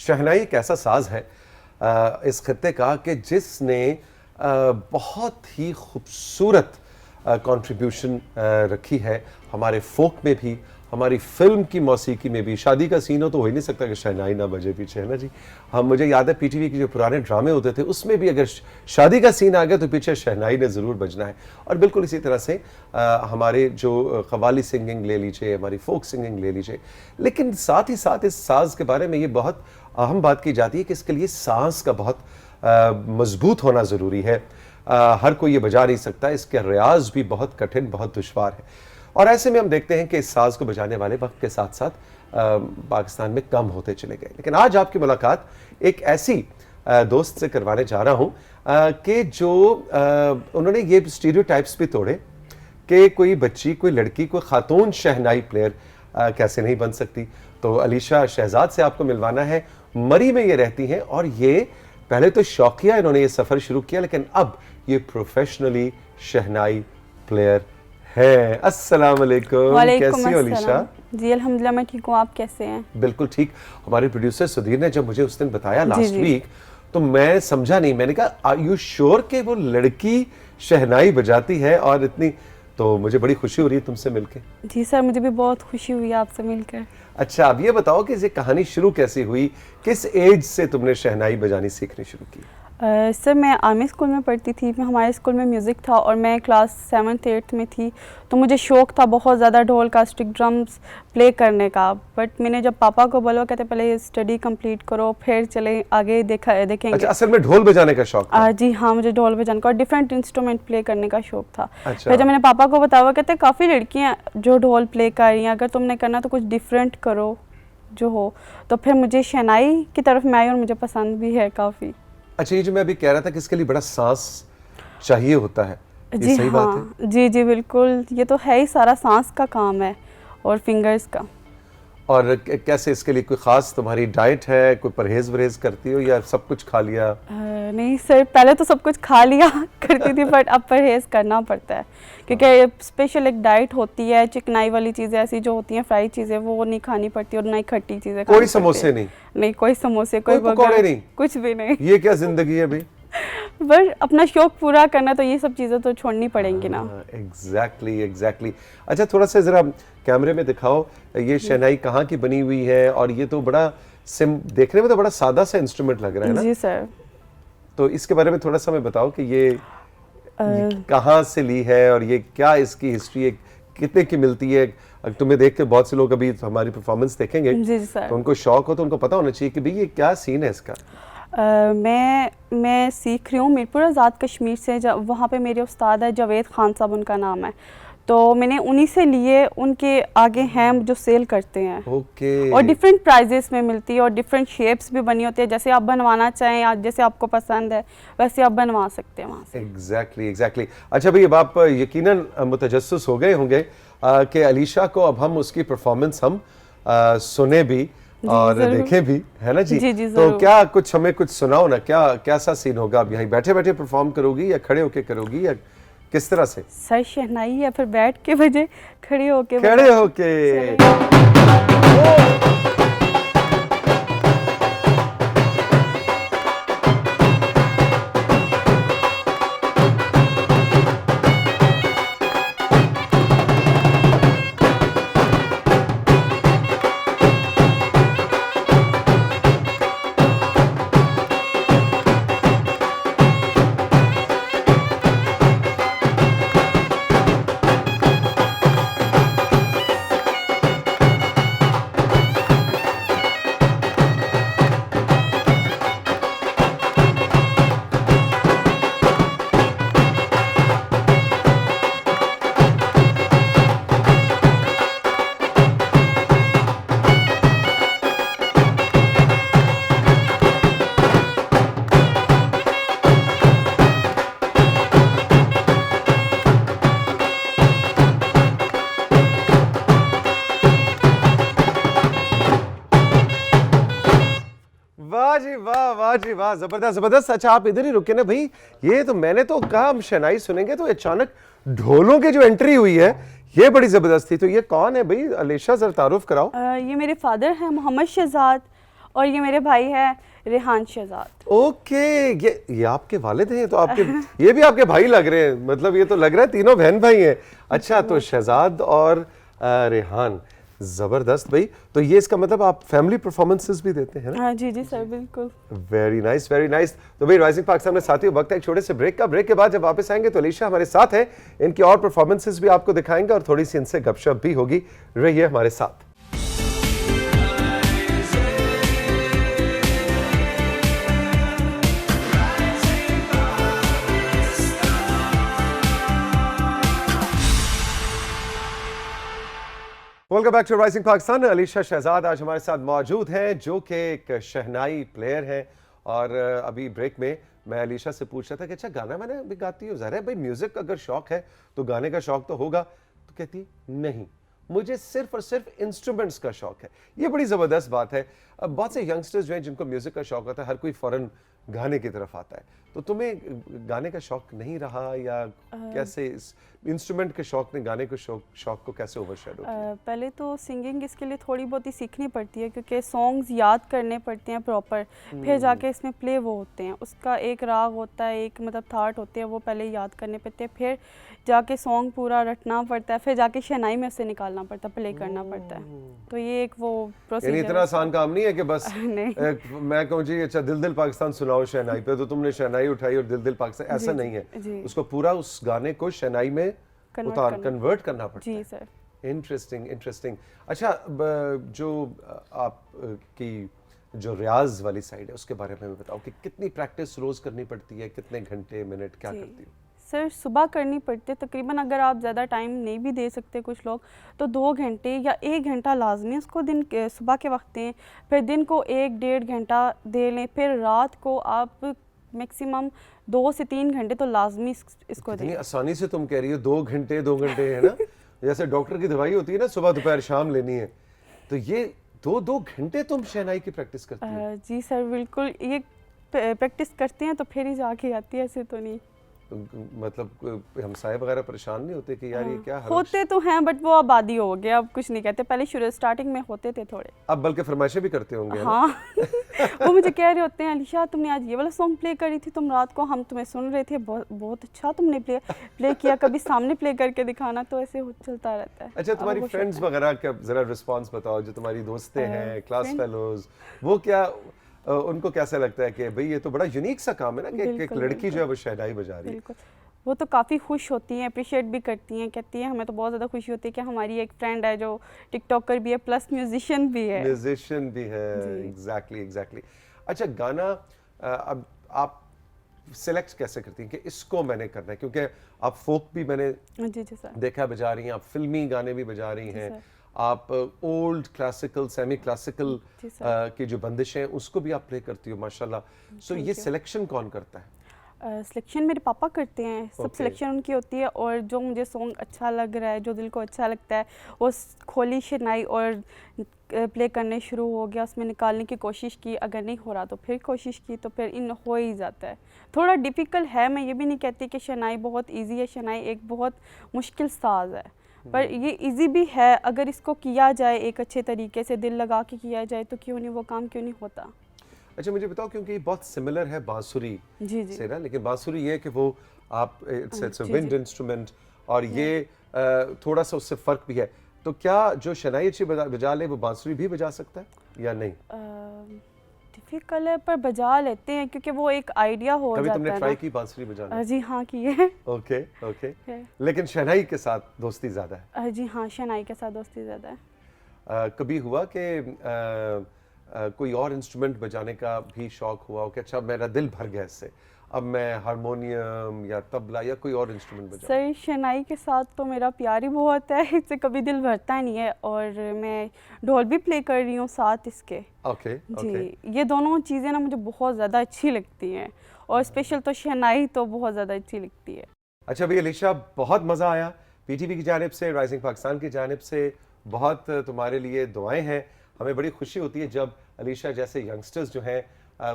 शहनाई एक ऐसा साज है इस खत्ते का कि जिसने बहुत ही खूबसूरत कंट्रीब्यूशन रखी है हमारे फोक में भी, हमारी फिल्म की मौसीकी में भी। शादी का सीन हो तो हो ही नहीं सकता कि शहनाई ना बजे पीछे, है ना जी। हम मुझे याद है पीटीवी के जो पुराने ड्रामे होते थे उसमें भी अगर शादी का सीन आ गया तो पीछे शहनाई ने ज़रूर बजना है। और बिल्कुल इसी तरह से हमारे जो कव्वाली सिंगिंग ले लीजिए, हमारी फोक सिंगिंग ले लीजिए, लेकिन साथ ही साथ इस साज के बारे में ये बहुत अहम बात की जाती है कि इसके लिए सांस का बहुत मजबूत होना ज़रूरी है। हर कोई ये बजा नहीं सकता, इसके रियाज भी बहुत कठिन, बहुत दुश्वार है। और ऐसे में हम देखते हैं कि इस साज को बजाने वाले वक्त के साथ साथ पाकिस्तान में कम होते चले गए। लेकिन आज आपकी मुलाकात एक ऐसी दोस्त से करवाने जा रहा हूँ कि जो उन्होंने ये स्टीरियोटाइप्स भी तोड़े कि कोई बच्ची, कोई लड़की, कोई खातून शहनाई प्लेयर कैसे नहीं बन सकती। तो अलीशा शहजाद से आपको मिलवाना है। मरी में ये रहती हैं और ये पहले तो शौकिया इन्होंने ये सफ़र शुरू किया, लेकिन अब ये प्रोफेशनली शहनाई प्लेयर है। अस्सलाम वालेकुम, कैसी हो अलीशा? जी अल्हम्दुलिल्लाह, मैं ठीक हूँ, आप कैसे हैं? बिल्कुल ठीक। हमारे प्रोड्यूसर सुधीर ने जब मुझे उस दिन बताया लास्ट वीक तो मैं समझा नहीं। मैंने कहा आर यू श्योर कि वो लड़की शहनाई बजाती है? और इतनी तो मुझे बड़ी खुशी हो रही है तुमसे मिलके। जी सर, मुझे भी बहुत खुशी हुई आपसे मिलकर। अच्छा, अब ये बताओ कि ये कहानी शुरू कैसी हुई, किस एज से तुमने शहनाई बजानी सीखनी शुरू की? सर मैं आर्मी स्कूल में पढ़ती थी। हमारे स्कूल में म्यूज़िक था और मैं क्लास 7th 8th में थी, तो मुझे शौक़ था बहुत ज़्यादा ढोल का, स्टिक ड्रम्स प्ले करने का। बट मैंने जब पापा को बोला, कहते पहले स्टडी कंप्लीट करो फिर चले आगे देखेंगे। अच्छा, असल में ढोल बजाने का शौक था? जी हाँ, मुझे ढोल बजाने का और डिफरेंट इंस्ट्रूमेंट प्ले करने का शौक़ था। अच्छा। फिर जब मैंने पापा को बताया, कहते काफ़ी लड़कियाँ जो ढोल प्ले कर रही हैं, अगर तुमने करना तो कुछ डिफरेंट करो जो हो। तो फिर मुझे शहनाई की तरफ में आई और मुझे पसंद भी है काफ़ी। अच्छा, ये जो मैं अभी कह रहा था कि इसके लिए बड़ा सांस चाहिए होता है, ये सही बात है? जी जी बिल्कुल, ये तो है ही, सारा सांस का काम है और फिंगर्स का। और कैसे इसके लिए कोई ख़ास तुम्हारी डाइट है, कोई परहेज़ वरहेज करती हो या सब कुछ खा लिया? नहीं सर, पहले तो सब कुछ खा लिया करती थी, बट अब परहेज़ करना पड़ता है क्योंकि स्पेशल एक डाइट होती है। चिकनाई वाली चीज़ें ऐसी जो होती हैं, फ्राई चीज़ें, वो नहीं खानी पड़ती और नहीं खट्टी चीज़ें। कोई समोसे नहीं? नहीं, कोई समोसे, कोई पकौड़े नहीं, कुछ भी नहीं। ये क्या ज़िंदगी है भाई? पर अपना शौक पूरा करना तो ये सब चीज़ें तो छोड़नी पड़ेंगी ना। एग्जैक्टली। अच्छा, थोड़ा सा ज़रा कैमरे में दिखाओ, ये शहनाई कहाँ की बनी हुई है? और ये तो बड़ा देखने में तो बड़ा सादा सा इंस्ट्रूमेंट लग रहा है ना? जी सर। तो इसके बारे में थोड़ा सा मैं बताओ कि ये कहाँ से ली है और ये क्या इसकी हिस्ट्री है, कितने की मिलती है? तुम्हें देख के बहुत से लोग अभी हमारी परफॉर्मेंस देखेंगे जी सर, तो उनको शौक हो तो उनको पता होना चाहिए कि भाई ये क्या सीन है इसका। मैं सीख रही हूँ मीरपुर आज़ाद कश्मीर से। वहाँ पे मेरे उस्ताद है जावेद खान साहब, उनका नाम है। तो मैंने उन्हीं से लिए, उनके आगे हैं जो सेल करते हैं। ओके। और डिफरेंट प्राइजेस में मिलती है और डिफरेंट शेप्स भी बनी होती है। जैसे आप बनवाना चाहें या जैसे आपको पसंद है वैसे आप बनवा सकते हैं वहाँ से। एग्जैक्टली। अच्छा भाई, अब आप यकीनन मुतजस्सिस हो गए होंगे कि अलीशा को अब हम उसकी परफॉर्मेंस हम सुने भी और देखें भी, है ना जी? जी तो क्या कुछ हमें कुछ सुनाओ ना, क्या सा सीन होगा? अब यहीं बैठे बैठे परफॉर्म करोगी या खड़े होके करोगी या किस तरह से? सर शहनाई है, फिर बैठ के बजे, खड़े होके वाह जी वाह, जबरदस्त। अच्छा, आप इधर ही रुके ना भाई, ये तो मैंने तो कहा हम शहनाई सुनेंगे तो अचानक ढोलों की जो एंट्री हुई है ये बड़ी जबरदस्त थी। तो ये कौन है भाई? अलीशा, जरा तारुफ कराओ। ये मेरे फादर हैं मोहम्मद शहजाद और ये मेरे भाई है रेहान शहजाद। ओके, ये आपके वालिद हैं, तो आपके ये भी आपके भाई लग रहे हैं, मतलब ये तो लग रहा है तीनों बहन भाई हैं। अच्छा, तो शहजाद और रेहान, जबरदस्त भाई। तो ये इसका मतलब आप फैमिली परफॉर्मेंसेस भी देते हैं ना? हाँ जी सर, बिल्कुल। Very nice, very nice. तो भाई राइजिंग पाकिस्तान में साथियों, वक्त है एक छोटे से ब्रेक का। ब्रेक के बाद जब वापस आएंगे तो अलीशा हमारे साथ है, इनकी और परफॉर्मेंसेस भी आपको दिखाएंगे और थोड़ी सी इनसे गपशप भी होगी। रहिए हमारे साथ। Welcome back to rising Pakistan. Alisha Shahzad आज हमारे साथ मौजूद हैं, जो कि एक शहनाई प्लेयर हैं। और अभी ब्रेक में मैं अलीशा से पूछ रहा था कि अच्छा गाना मैंने भी गाती हूँ, ज़रा भाई म्यूज़िक अगर शौक है तो गाने का शौक तो होगा। तो कहती नहीं, मुझे सिर्फ और सिर्फ इंस्ट्रूमेंट्स का शौक है। ये बड़ी ज़बरदस्त बात है। अब बहुत से यंगस्टर्स जो हैं जिनको म्यूज़िक का शौक होता है, हर कोई फ़ौरन गाने की तरफ आता है। तो तुम्हें गाने का शौक नहीं रहा, या कैसे इस इंस्ट्रूमेंट के शौक ने गाने के शौक को कैसे ओवरशैडो किया? पहले तो सिंगिंग इसके लिए थोड़ी बहुत ही सीखनी पड़ती है, क्योंकि सॉन्ग्स याद करने पड़ते हैं प्रॉपर, फिर जाके इसमें प्ले वो होते हैं। उसका एक राग होता है, एक मतलब थाट होते हैं, वो पहले याद करने पड़ते हैं, फिर जाके सॉन्ग पूरा रटना पड़ता है, फिर जाके शहनाई में उसे निकालना पड़ता है, प्ले करना पड़ता है। तो ये एक वो प्रोसीजर। यानी इतना आसान काम नहीं है कि बस मैं कहूँ जी अच्छा दिल दिल पाकिस्तान सुनाओ शहनाई पे, तो तुमने शहनाई उठाई और दिल दिल पाकिस्तान, ऐसा नहीं है। उसको पूरा उस गाने को शहनाई में कन्वर्ट करना पड़ता है। जी सर। Interesting, interesting. अच्छा, जो आप की जो रियाज वाली साइड है उसके बारे में बताओ कि कितनी प्रैक्टिस रोज करनी पड़ती है, कितने घंटे मिनट क्या करती हो? सर सुबह करनी पड़ती है तकरीबन, अगर आप ज़्यादा टाइम नहीं भी दे सकते कुछ लोग, तो 2 घंटे या 1 घंटा लाजमी उसको दिन सुबह के वक्त दें, फिर दिन को 1-1.5 घंटा दे लें, फिर रात को आप मैक्सिमम 2 से 3 घंटे तो लाजमी इसको दें। इतनी आसानी से तुम कह रही हो 2 घंटे है ना? जैसे डॉक्टर की दवाई होती है ना, सुबह दोपहर शाम लेनी है, तो ये 2 घंटे तुम शहनाई की प्रैक्टिस करती हो? जी सर बिल्कुल, ये प्रैक्टिस करते हैं तो फिर ही जाके आती है, ऐसे तो नहीं। मतलब हमसाए वगैरह परेशान नहीं होते कि यार ये क्या होते तो हैं, बट वो अब आदी हो गए, अब कुछ नहीं कहते। पहले शुरू स्टार्टिंग में होते थे थोड़े, अब बल्कि फरमाइशें भी करते होंगे। हाँ वो मुझे कह रहे होते हैं, अलीशा तुमने आज ये वाला सॉन्ग प्ले करी थी तुम रात को, हम तुम्हें सुन रहे थे, बहुत अच्छा तुमने प्ले किया, कभी सामने प्ले करके दिखाना। तो ऐसे चलता रहता है। अच्छा, तुम्हारी फ्रेंड्स वगैरह का जरा रिस्पांस बताओ, जो तुम्हारी दोस्तें हैं, क्लास फेलोज, वो क्या उनको कैसा लगता है कि भाई ये तो बड़ा यूनिक सा काम है ना कि एक लड़की जो है वो शहनाई बजा रही है? वो तो काफ़ी खुश होती हैं, अप्रिशिएट भी करती हैं, कहती हैं हमें तो बहुत ज़्यादा खुशी होती है कि हमारी एक फ्रेंड है जो टिकटॉकर भी है प्लस म्यूजिशियन भी है। एग्जैक्टली। अच्छा, गाना अब आप सिलेक्ट कैसे करती हैं कि इसको मैंने करना है? क्योंकि आप फोक भी मैंने जी सर देखा बजा रही हैं, आप फिल्मी गाने भी बजा रही हैं, आप ओल्ड क्लासिकल, सेमी क्लासिकल की जो बंदिशें हैं उसको भी आप प्ले करती हो माशाल्लाह। सो ये सिलेक्शन कौन करता है? सिलेक्शन मेरे पापा करते हैं, सब सिलेक्शन उनकी होती है, और जो मुझे सॉन्ग अच्छा लग रहा है, जो दिल को अच्छा लगता है, वो खोली शहनाई और प्ले करने शुरू हो गया, उसमें निकालने की कोशिश की, अगर नहीं हो रहा तो फिर कोशिश की, तो फिर इन हो ही जाता है। थोड़ा डिफ़िकल्ट है, मैं ये भी नहीं कहती कि शहनाई बहुत ईजी है, शहनाई एक बहुत मुश्किल साज है, पर ये इजी भी है अगर इसको किया जाए एक अच्छे तरीके से, दिल लगा के किया जाए, तो क्यों नहीं वो काम क्यों नहीं होता। अच्छा, मुझे बताओ, क्योंकि ये बहुत सिमिलर है बांसुरी से ना, लेकिन बांसुरी ये है कि वो आप इट्स अ विंड इंस्ट्रूमेंट, और ये थोड़ा सा उससे फ़र्क भी है। तो क्या जो शहनाई अच्छी बजा ले वो बांसुरी भी बजा सकता है या नहीं? डिफिकल्ट है, पर बजा लेते हैं क्योंकि वो एक आइडिया हो जाता है। कभी तुमने ट्राई की बांसुरी बजाना? जी हाँ की है। ओके। लेकिन शहनाई के साथ दोस्ती ज़्यादा है? जी हाँ, शहनाई के साथ दोस्ती ज़्यादा है। कभी हुआ कि कोई और इंस्ट्रूमेंट बजाने का भी शौक हुआ हो कि अच्छा मेरा दिल भर गया इससे, अब मैं हारमोनियम या तबला या कोई और इंस्ट्रूमेंट बजाऊं? सर शहनाई के साथ तो मेरा प्यार ही बहुत है, इससे कभी दिल भरता नहीं है, और मैं ढोल भी प्ले कर रही हूँ साथ इसके। ओके। जी, ये दोनों चीज़ें ना मुझे बहुत ज़्यादा अच्छी लगती हैं, और स्पेशल तो शहनाई तो बहुत ज़्यादा अच्छी लगती है। अच्छा भाई अलीशा, बहुत मज़ा आया। पीटीवी की जानिब से, राइजिंग पाकिस्तान की जानिब से बहुत तुम्हारे लिए दुआएं हैं। हमें बड़ी खुशी होती है जब अलीशा जैसे यंगस्टर्स जो हैं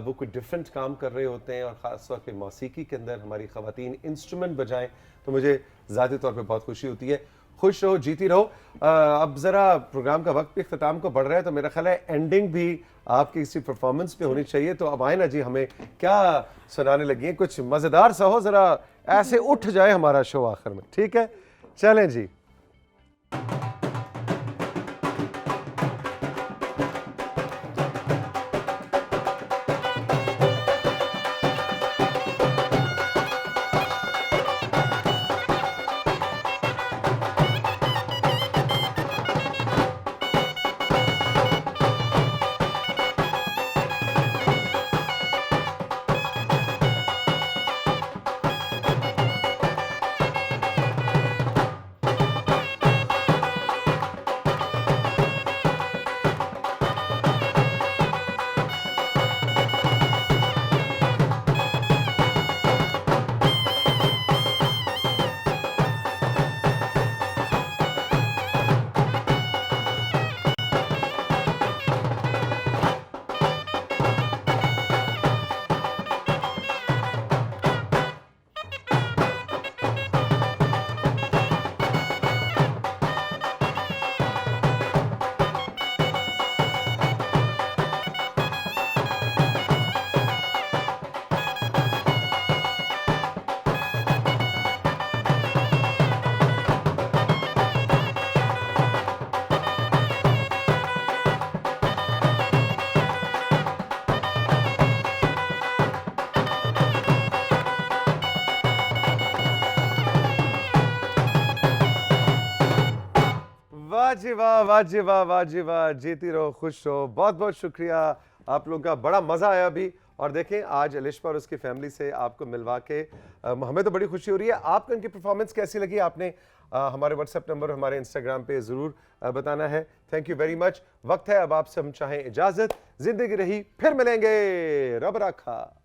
वो कोई डिफरेंट काम कर रहे होते हैं, और ख़ास तौर पे मौसीकी के अंदर हमारी ख़वातीन इंस्ट्रूमेंट बजाएं, तो मुझे ज़ाती तौर पे बहुत खुशी होती है। खुश रहो, जीती रहो। अब ज़रा प्रोग्राम का वक्त भी इख्तिताम को बढ़ रहा है, तो मेरा ख्याल है एंडिंग भी आपकी किसी परफॉर्मेंस पे होनी चाहिए। तो अब आए ना जी, हमें क्या सुनाने लगी हैं, कुछ मज़ेदार सा हो, ज़रा ऐसे उठ जाए हमारा शो आखिर में। ठीक है, चलें जी। वाह जी वाह, वाह जी वाह, वाह जी वाह, जीती रहो, खुश रहो। बहुत बहुत शुक्रिया आप लोगों का, बड़ा मज़ा आया अभी। और देखें, आज अलिशा और उसकी फैमिली से आपको मिलवा के हमें तो बड़ी खुशी हो रही है। आपको इनकी परफॉर्मेंस कैसी लगी, आपने हमारे व्हाट्सएप नंबर, हमारे इंस्टाग्राम पे ज़रूर बताना है। Thank you very much. वक्त है अब आपसे हम चाहें इजाज़त। ज़िंदगी रही, फिर मिलेंगे। रब रखा।